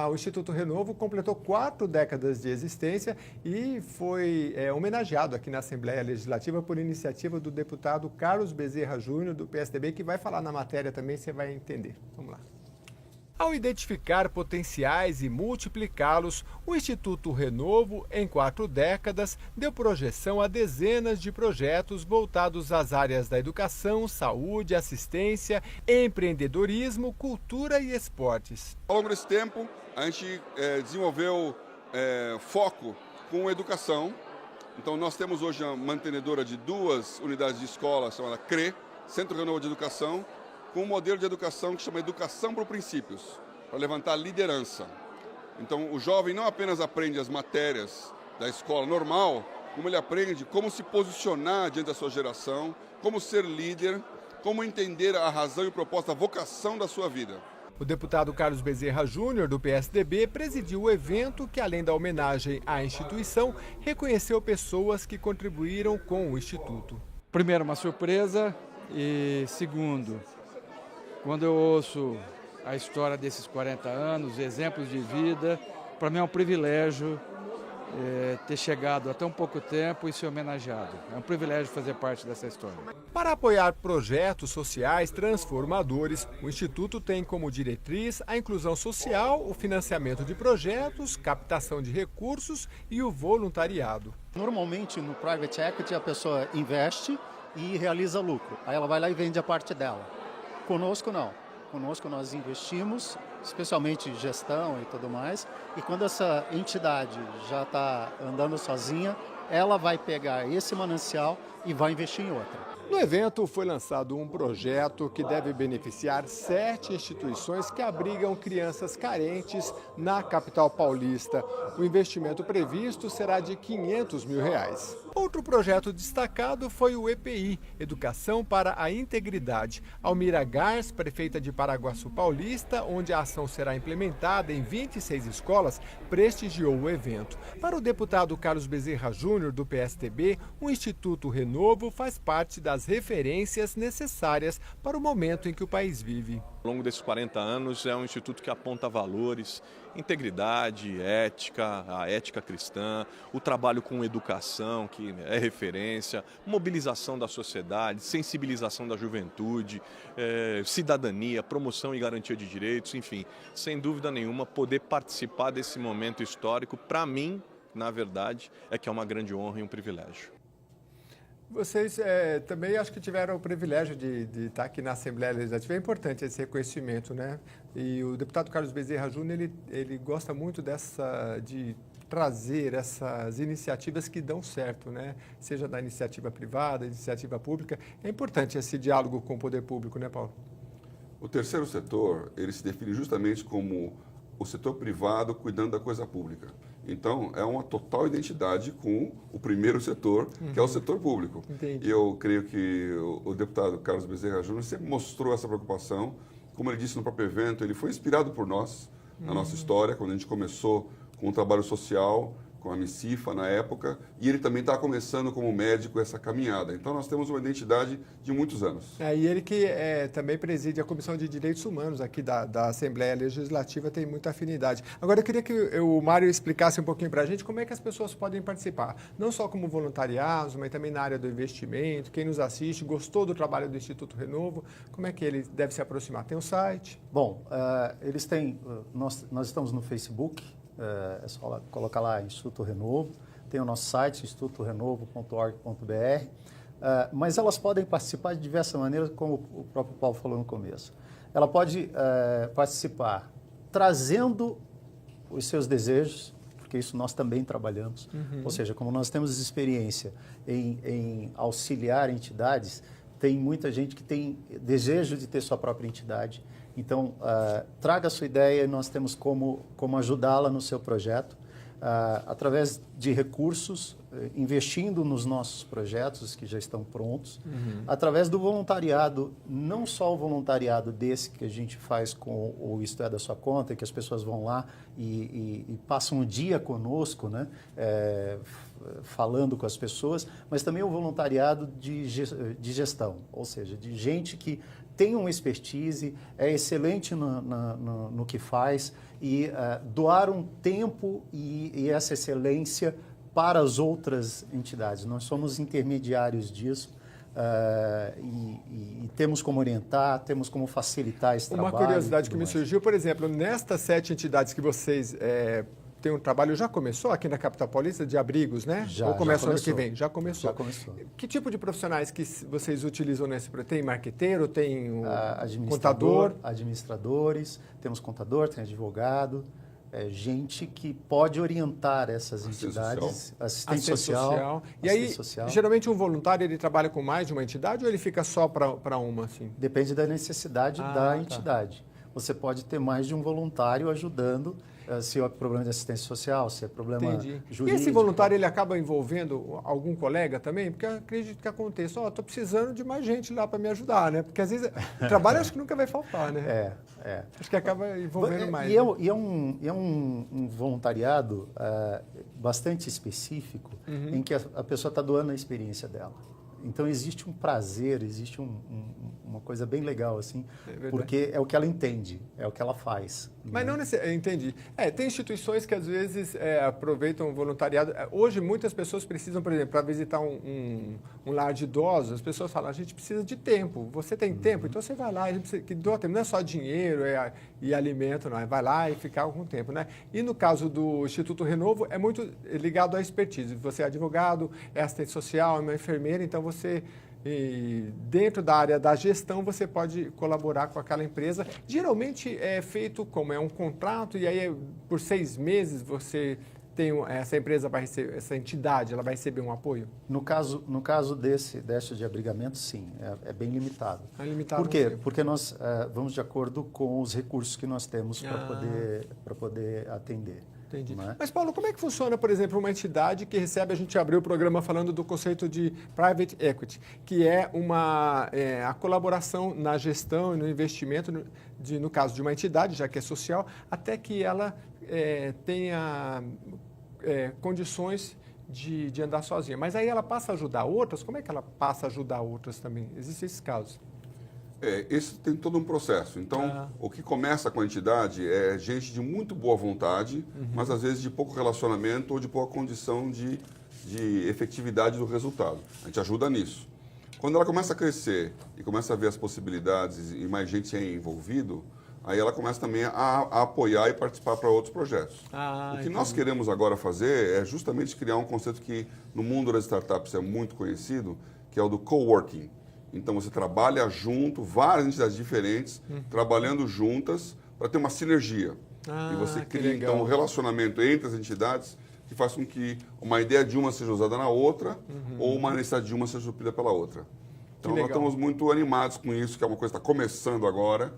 o Instituto Renovo completou 4 décadas de existência e foi homenageado aqui na Assembleia Legislativa por iniciativa do deputado Carlos Bezerra Júnior, do PSDB, que vai falar na matéria também, você vai entender. Vamos lá. Ao identificar potenciais e multiplicá-los, o Instituto Renovo, em 4 décadas, deu projeção a dezenas de projetos voltados às áreas da educação, saúde, assistência, empreendedorismo, cultura e esportes. Ao longo desse tempo, a gente desenvolveu foco com educação. Então, nós temos hoje uma mantenedora de 2 unidades de escola, chamada CRE, Centro Renovo de Educação, com um modelo de educação que chama Educação por Princípios, para levantar liderança. Então, o jovem não apenas aprende as matérias da escola normal, como ele aprende como se posicionar diante da sua geração, como ser líder, como entender a razão e o propósito, a vocação da sua vida. O deputado Carlos Bezerra Júnior, do PSDB, presidiu o evento que, além da homenagem à instituição, reconheceu pessoas que contribuíram com o Instituto. Primeiro, uma surpresa e segundo, quando eu ouço a história desses 40 anos, exemplos de vida, para mim é um privilégio ter chegado há tão pouco tempo e ser homenageado. É um privilégio fazer parte dessa história. Para apoiar projetos sociais transformadores, o Instituto tem como diretriz a inclusão social, o financiamento de projetos, captação de recursos e o voluntariado. Normalmente, no private equity, a pessoa investe e realiza lucro. Aí ela vai lá e vende a parte dela. Conosco, não. Conosco nós investimos, especialmente gestão e tudo mais, e quando essa entidade já está andando sozinha, ela vai pegar esse manancial e vai investir em outra. No evento foi lançado um projeto que deve beneficiar 7 instituições que abrigam crianças carentes na capital paulista. O investimento previsto será de R$500 mil. Outro projeto destacado foi o EPI, Educação para a Integridade. Almira Gars, prefeita de Paraguaçu Paulista, onde a ação será implementada em 26 escolas, prestigiou o evento. Para o deputado Carlos Bezerra Júnior, do PSDB, o Instituto Renovo faz parte das referências necessárias para o momento em que o país vive. Ao longo desses 40 anos, é um instituto que aponta valores, integridade, ética, a ética cristã, o trabalho com educação, que é referência, mobilização da sociedade, sensibilização da juventude, cidadania, promoção e garantia de direitos, enfim, sem dúvida nenhuma, poder participar desse momento histórico, para mim, na verdade, é que é uma grande honra e um privilégio. Vocês também acho que tiveram o privilégio de estar aqui na Assembleia Legislativa. É importante esse reconhecimento, né? E o deputado Carlos Bezerra Júnior, ele gosta muito de trazer essas iniciativas que dão certo, né? Seja da iniciativa privada, iniciativa pública. É importante esse diálogo com o poder público, né, Paulo? O terceiro setor, ele se define justamente como o setor privado cuidando da coisa pública. Então, é uma total identidade com o primeiro setor, que é o setor público. Entendi. E eu creio que o deputado Carlos Bezerra Júnior sempre mostrou essa preocupação. Como ele disse no próprio evento, ele foi inspirado por nós, na nossa história, quando a gente começou com o trabalho social, com a Micifa na época, e ele também está começando como médico essa caminhada. Então, nós temos uma identidade de muitos anos. E ele que também preside a Comissão de Direitos Humanos aqui da Assembleia Legislativa, tem muita afinidade. Agora, eu queria que o Mário explicasse um pouquinho para a gente como é que as pessoas podem participar, não só como voluntariados, mas também na área do investimento. Quem nos assiste, gostou do trabalho do Instituto Renovo, como é que ele deve se aproximar? Tem um site? Bom, eles têm, nós estamos no Facebook, é só colocar lá Instituto Renovo, tem o nosso site, institutorenovo.org.br, mas elas podem participar de diversas maneiras, como o próprio Paulo falou no começo. Ela pode participar trazendo os seus desejos, porque isso nós também trabalhamos, ou seja, como nós temos experiência em auxiliar entidades, tem muita gente que tem desejo de ter sua própria entidade. Então, traga a sua ideia e nós temos como ajudá-la no seu projeto, através de recursos, investindo nos nossos projetos que já estão prontos, através do voluntariado, não só o voluntariado desse que a gente faz com o Isto é da Sua Conta, que as pessoas vão lá e passam um dia conosco, né, falando com as pessoas, mas também o voluntariado de gestão, ou seja, de gente que tem uma expertise, é excelente no que faz e doar um tempo e essa excelência para as outras entidades. Nós somos intermediários disso e temos como orientar, temos como facilitar esse trabalho. Uma curiosidade que me surgiu, por exemplo, nestas 7 entidades que vocês tem um trabalho, já começou aqui na capital paulista, de abrigos, né? Ou começa ano que vem? Já começou. Já começou. Que tipo de profissionais que vocês utilizam nesse projeto? Tem marqueteiro, tem contador? Administradores, temos contador, tem advogado, gente que pode orientar essas entidades. Assistente social. E aí, geralmente um voluntário, ele trabalha com mais de uma entidade ou ele fica só para uma? Assim? Depende da necessidade da entidade. Você pode ter mais de um voluntário ajudando se é problema de assistência social, se é problema Entendi. jurídico. E esse voluntário, ele acaba envolvendo algum colega também? Porque eu acredito que aconteça, estou precisando de mais gente lá para me ajudar, né? Porque às vezes trabalho acho que nunca vai faltar, né? Acho que acaba envolvendo mais. E é um voluntariado bastante específico em que a pessoa está doando a experiência dela. Então, existe um prazer, existe uma coisa bem legal, assim, porque é o que ela entende, é o que ela faz. Mas não necessariamente, entendi. Tem instituições que às vezes aproveitam o voluntariado. Hoje, muitas pessoas precisam, por exemplo, para visitar um lar de idosos, as pessoas falam, a gente precisa de tempo. Você tem tempo? Então você vai lá, a gente precisa, que doa tempo. Não é só dinheiro e alimento, não. Vai lá e ficar algum tempo, né? E no caso do Instituto Renovo, é muito ligado à expertise. Você é advogado, é assistente social, é uma enfermeira, então você... E dentro da área da gestão, você pode colaborar com aquela empresa. Geralmente é feito como? É um contrato e aí por 6 meses você tem essa empresa vai receber, essa entidade, ela vai receber um apoio? No caso desse de abrigamento, sim, é bem limitado. É limitado. Por quê? Porque nós vamos de acordo com os recursos que nós temos para poder atender. Entendi. Né? Mas, Paulo, como é que funciona, por exemplo, uma entidade que recebe, a gente abriu o programa falando do conceito de private equity, que é a colaboração na gestão e no investimento, no caso de uma entidade, já que é social, até que ela tenha condições de andar sozinha. Mas aí ela passa a ajudar outras? Como é que ela passa a ajudar outras também? Existem esses casos? Esse tem todo um processo. Então, o que começa com a entidade é gente de muito boa vontade, mas às vezes de pouco relacionamento ou de pouca condição de efetividade do resultado. A gente ajuda nisso. Quando ela começa a crescer e começa a ver as possibilidades e mais gente é envolvido, aí ela começa também a apoiar e participar para outros projetos. O que nós queremos agora fazer é justamente criar um conceito que no mundo das startups é muito conhecido, que é o do coworking. Então, você trabalha junto, várias entidades diferentes, trabalhando juntas para ter uma sinergia. E você cria, então, um relacionamento entre as entidades que faz com que uma ideia de uma seja usada na outra ou uma necessidade de uma seja suprida pela outra. Então, nós estamos muito animados com isso, que é uma coisa que está começando agora.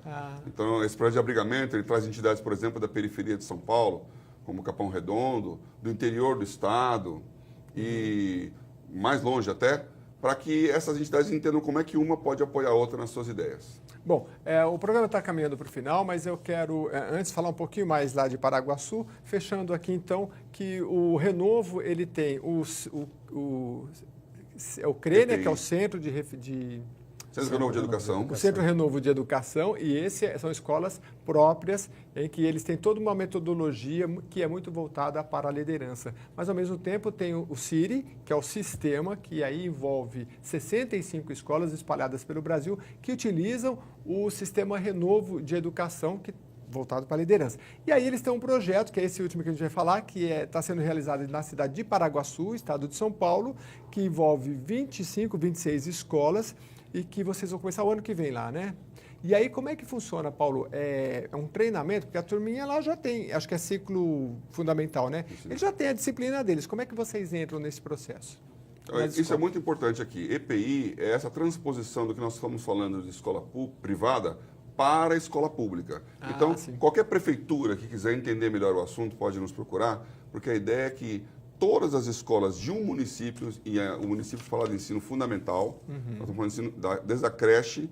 Então, esse projeto de abrigamento, ele traz entidades, por exemplo, da periferia de São Paulo, como Capão Redondo, do interior do estado e mais longe até, para que essas entidades entendam como é que uma pode apoiar a outra nas suas ideias. Bom, o programa está caminhando para o final, mas eu quero, antes, falar um pouquinho mais lá de Paraguaçu, fechando aqui, então, que o Renovo, ele tem o CRE, né, que é o Centro Centro Renovo de Educação. O Centro Renovo de Educação, e são escolas próprias, em que eles têm toda uma metodologia que é muito voltada para a liderança. Mas, ao mesmo tempo, tem o CIRI, que é o sistema, que aí envolve 65 escolas espalhadas pelo Brasil, que utilizam o sistema Renovo de Educação, que voltado para a liderança. E aí eles têm um projeto, que é esse último que a gente vai falar, que está sendo realizado na cidade de Paraguaçu, estado de São Paulo, que envolve 25, 26 escolas, e que vocês vão começar o ano que vem lá, né? E aí, como é que funciona, Paulo? É um treinamento, porque a turminha lá já tem, acho que é ciclo fundamental, né? Eles já têm a disciplina deles. Como é que vocês entram nesse processo? Isso é muito importante aqui. EPI é essa transposição do que nós estamos falando de escola privada para a escola pública. Então, qualquer prefeitura que quiser entender melhor o assunto pode nos procurar, porque a ideia é que todas as escolas de um município, e o município fala de ensino fundamental, nós estamos falando desde a creche,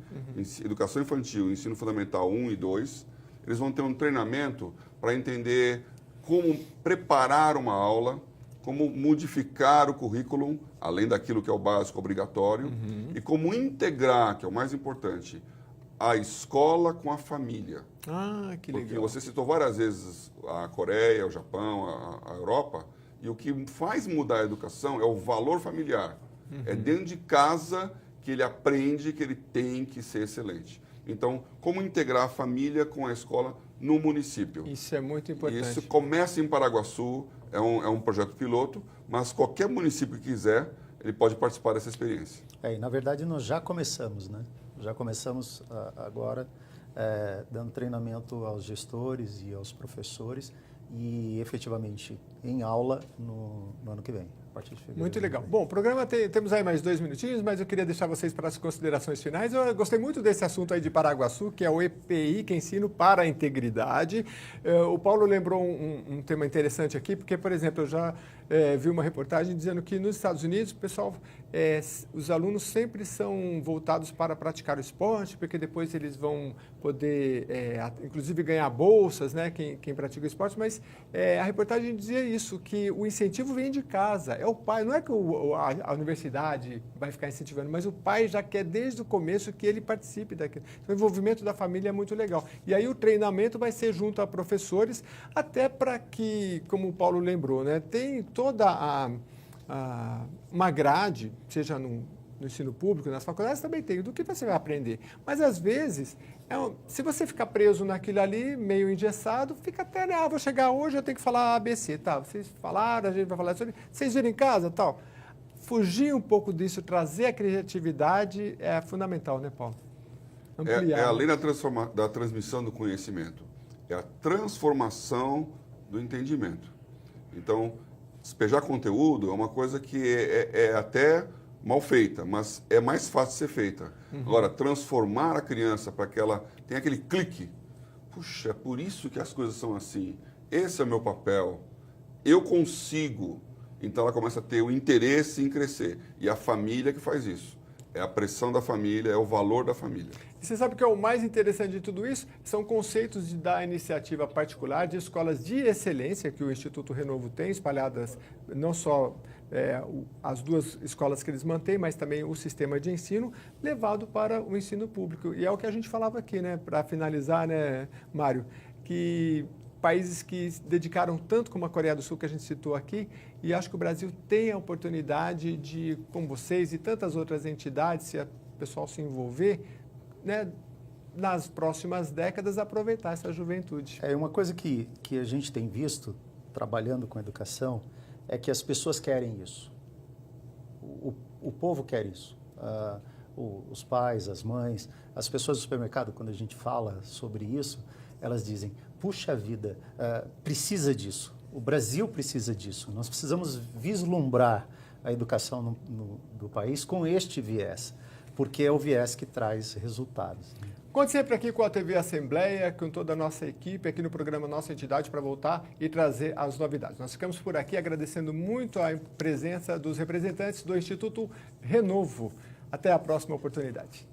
educação infantil, ensino fundamental 1 e 2, eles vão ter um treinamento para entender como preparar uma aula, como modificar o currículo, além daquilo que é o básico obrigatório, e como integrar, que é o mais importante, a escola com a família. Que legal. Porque você citou várias vezes a Coreia, o Japão, a Europa, e o que faz mudar a educação é o valor familiar. É dentro de casa que ele aprende que ele tem que ser excelente. Então, como integrar a família com a escola no município? Isso é muito importante. Isso começa em Paraguaçu, é um projeto piloto, mas qualquer município que quiser, ele pode participar dessa experiência. E na verdade nós já começamos, né? Já começamos agora dando treinamento aos gestores e aos professores e efetivamente em aula no ano que vem. a partir de fevereiro. Muito legal. Bom, o programa temos aí mais 2 minutinhos, mas eu queria deixar vocês para as considerações finais. Eu gostei muito desse assunto aí de Paraguaçu, que é o EPI, que é Ensino para a Integridade. O Paulo lembrou um tema interessante aqui, porque, por exemplo, eu já vi uma reportagem dizendo que nos Estados Unidos, o pessoal, os alunos sempre são voltados para praticar o esporte, porque depois eles vão poder, inclusive, ganhar bolsas, né, quem pratica o esporte, mas a reportagem dizia isso, que o incentivo vem de casa, é o pai, não é que a universidade vai ficar incentivando, mas o pai já quer desde o começo que ele participe daquilo. Então, o envolvimento da família é muito legal. E aí o treinamento vai ser junto a professores, até para que, como o Paulo lembrou, né, tem toda uma grade, seja no ensino público, nas faculdades também tem, do que você vai aprender. Mas, às vezes, se você ficar preso naquilo ali, meio engessado, fica até, vou chegar hoje, eu tenho que falar ABC, tá? Vocês falaram, a gente vai falar sobre, vocês viram em casa, tal. Fugir um pouco disso, trazer a criatividade é fundamental, né, Paulo? Ampliar. Além da transmissão do conhecimento, é a transformação do entendimento. Então, despejar conteúdo é uma coisa que é até mal feita, mas é mais fácil de ser feita. Agora, transformar a criança para que ela tenha aquele clique. Puxa, é por isso que as coisas são assim. Esse é o meu papel. Eu consigo. Então, ela começa a ter o interesse em crescer. E a família que faz isso. É a pressão da família, é o valor da família. E você sabe o que é o mais interessante de tudo isso? São conceitos da iniciativa particular de escolas de excelência que o Instituto Renovo tem, espalhadas não só as 2 escolas que eles mantêm, mas também o sistema de ensino, levado para o ensino público. E é o que a gente falava aqui, né? Para finalizar, né, Mário, que países que se dedicaram tanto como a Coreia do Sul, que a gente citou aqui, e acho que o Brasil tem a oportunidade de, com vocês e tantas outras entidades, se o pessoal se envolver, né, nas próximas décadas, aproveitar essa juventude. Uma coisa que a gente tem visto, trabalhando com educação, é que as pessoas querem isso. O povo quer isso. Os pais, as mães, as pessoas do supermercado, quando a gente fala sobre isso, elas dizem, puxa vida, precisa disso. O Brasil precisa disso. Nós precisamos vislumbrar a educação do país com este viés, porque é o viés que traz resultados. Conte sempre aqui com a TV Assembleia, com toda a nossa equipe, aqui no programa Nossa Entidade, para voltar e trazer as novidades. Nós ficamos por aqui agradecendo muito a presença dos representantes do Instituto Renovo. Até a próxima oportunidade.